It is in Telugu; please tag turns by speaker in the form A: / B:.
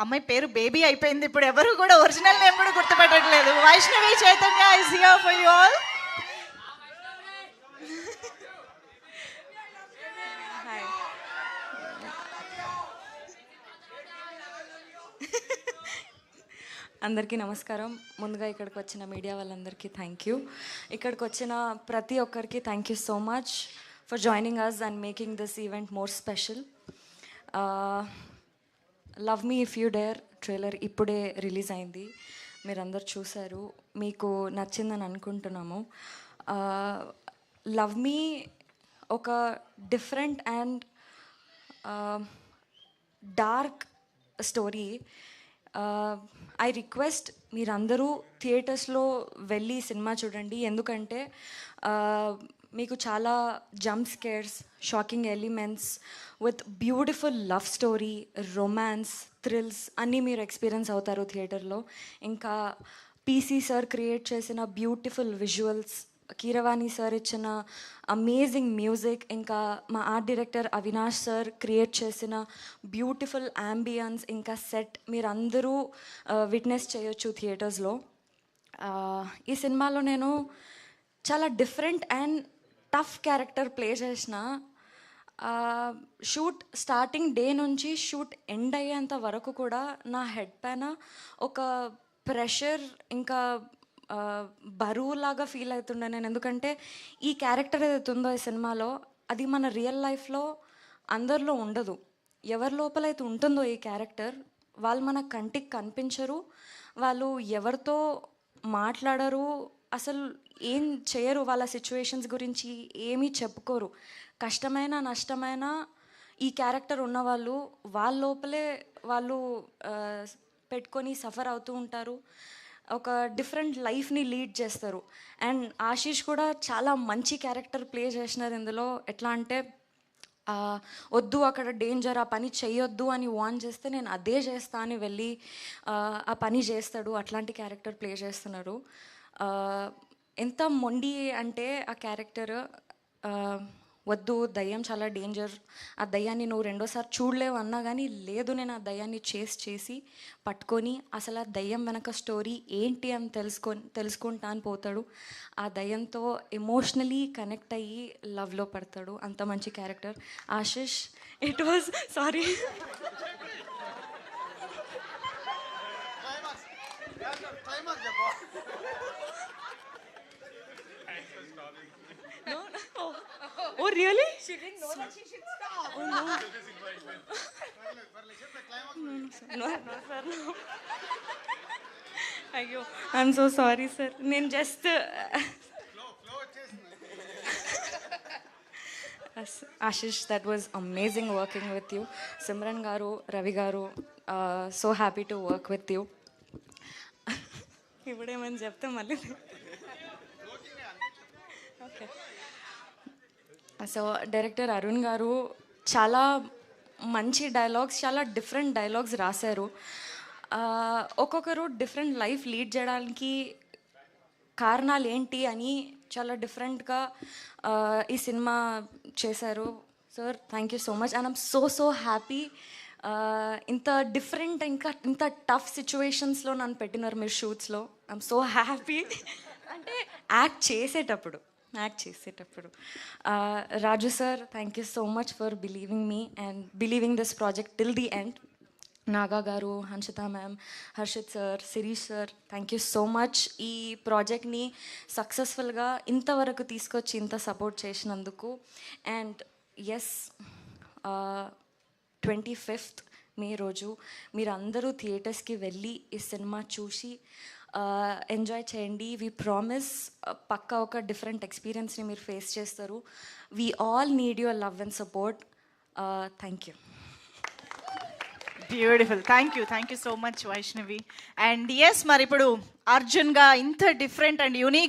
A: అమ్మాయి పేరు బేబీ అయిపోయింది. ఇప్పుడు ఎవరు కూడా ఒరిజినల్ నేమ్ కూడా గుర్తుపెట్టట్లేదు. Vaishnavi Chaitanya is here for you all.
B: అందరికీ నమస్కారం. ముందుగా ఇక్కడికి వచ్చిన మీడియా వాళ్ళందరికీ థ్యాంక్ యూ. ఇక్కడికి వచ్చిన ప్రతి ఒక్కరికి thank you so much for joining us and making this event more special. Love me if you dare trailer ఇప్పుడే రిలీజ్ అయింది. మీరందరూ చూశారు, మీకు నచ్చిందని అనుకుంటున్నాము. లవ్ మీ ఒక different and dark story. I request మీరందరూ థియేటర్స్లో వెళ్ళి సినిమా చూడండి. ఎందుకంటే మీకు చాలా jump scares, shocking elements with beautiful love story, romance, thrills అన్నీ మీరు ఎక్స్పీరియన్స్ అవుతారు థియేటర్లో. ఇంకా పీసీ సార్ క్రియేట్ చేసిన బ్యూటిఫుల్ విజువల్స్, కీరవాణి సార్ ఇచ్చిన అమేజింగ్ మ్యూజిక్, ఇంకా మా art director Avinash sir create చేసిన బ్యూటిఫుల్ యాంబియన్స్, ఇంకా సెట్ మీరందరూ విట్నెస్ చేయొచ్చు థియేటర్స్లో. ఈ సినిమాలో నేను చాలా different and tough character play చేసిన. షూట్ స్టార్టింగ్ డే నుంచి షూట్ ఎండ్ అయ్యేంత వరకు కూడా నా హెడ్ పైన ఒక ప్రెషర్, ఇంకా బరువులాగా ఫీల్ అవుతుండే నేను. ఎందుకంటే ఈ క్యారెక్టర్ ఏదైతే ఉందో ఈ సినిమాలో, అది మన రియల్ లైఫ్లో అందరిలో ఉండదు. ఎవరి లోపలైతే ఉంటుందో ఈ క్యారెక్టర్, వాళ్ళు మన కంటికి కనిపించరు, వాళ్ళు ఎవరితో మాట్లాడరు, అసలు ఏం చేయరు, వాళ్ళ సిచ్యువేషన్స్ గురించి ఏమీ చెప్పుకోరు. కష్టమైన నష్టమైన ఈ క్యారెక్టర్ ఉన్నవాళ్ళు వాళ్ళ లోపలే వాళ్ళు పెట్టుకొని సఫర్ అవుతూ ఉంటారు. ఒక డిఫరెంట్ లైఫ్ని లీడ్ చేస్తారు. అండ్ ఆశీష్ కూడా చాలా మంచి క్యారెక్టర్ ప్లే చేసినారు ఇందులో. ఎట్లా అంటే వద్దు అక్కడ డేంజర్, ఆ పని చెయ్యొద్దు అని వార్న్ చేస్తే నేను అదే చేస్తా అని వెళ్ళి ఆ పని చేస్తాడు. అట్లాంటి క్యారెక్టర్ ప్లే చేస్తున్నారు. ఎంత మొండి అంటే ఆ క్యారెక్టర్, వద్దు దయ్యం చాలా డేంజర్, ఆ దయ్యాన్ని నువ్వు రెండోసారి చూడలేవు అన్నా కానీ లేదు, నేను ఆ దయ్యాన్ని చేసి పట్టుకొని అసలు ఆ దయ్యం వెనక స్టోరీ ఏంటి అని తెలుసుకుంటా అని పోతాడు. ఆ దయ్యంతో ఎమోషనలీ కనెక్ట్ అయ్యి లవ్లో పడతాడు. అంత మంచి character Ashish. It was sorry Oh, really?
A: She didn't know that she should stop.
B: Oh, no. No, sir, no. అయ్యో, ఐఎమ్ సో సారీ సార్. నేను just Ashish, that was amazing working with you. Simran garu, Ravi garu, so happy to work with you. ఇప్పుడేమని చెప్తే మళ్ళీ ఓకే. సో డైరెక్టర్ అరుణ్ గారు చాలా మంచి డైలాగ్స్, చాలా డిఫరెంట్ డైలాగ్స్ రాశారు. ఒక్కొక్కరు డిఫరెంట్ లైఫ్ లీడ్ చేయడానికి కారణాలు ఏంటి అని చాలా డిఫరెంట్గా ఈ సినిమా చేశారు. Sir thank you so much. And I'm so happy. ఇంత డిఫరెంట్, ఇంకా ఇంత టఫ్ సిచ్యువేషన్స్లో నన్ను పెట్టినారు మీరు షూట్స్లో. I'm so happy. అంటే యాక్ట్ చేసేటప్పుడు Raju sir, thank you so much for believing me and believing this project till the end. Naga garu, Hanshitha ma'am, Harshith sir, Shirish sir, thank you so much. ఈ ప్రాజెక్ట్ని సక్సెస్ఫుల్గా ఇంతవరకు తీసుకొచ్చి ఇంత సపోర్ట్ చేసినందుకు. అండ్ ఎస్, 25th మే రోజు మీరందరూ థియేటర్స్కి వెళ్ళి ఈ సినిమా చూసి ఎంజాయ్ చేయండి. వీ ప్రామిస్ పక్కా ఒక డిఫరెంట్ ఎక్స్పీరియన్స్ని మీరు ఫేస్ చేస్తారు. We all need your love and support. Thank you.
A: Beautiful. Thank you so much Vaishnavi. And yes, మరి ఇప్పుడు అర్జున్గా ఇంత డిఫరెంట్ అండ్ యూనిక్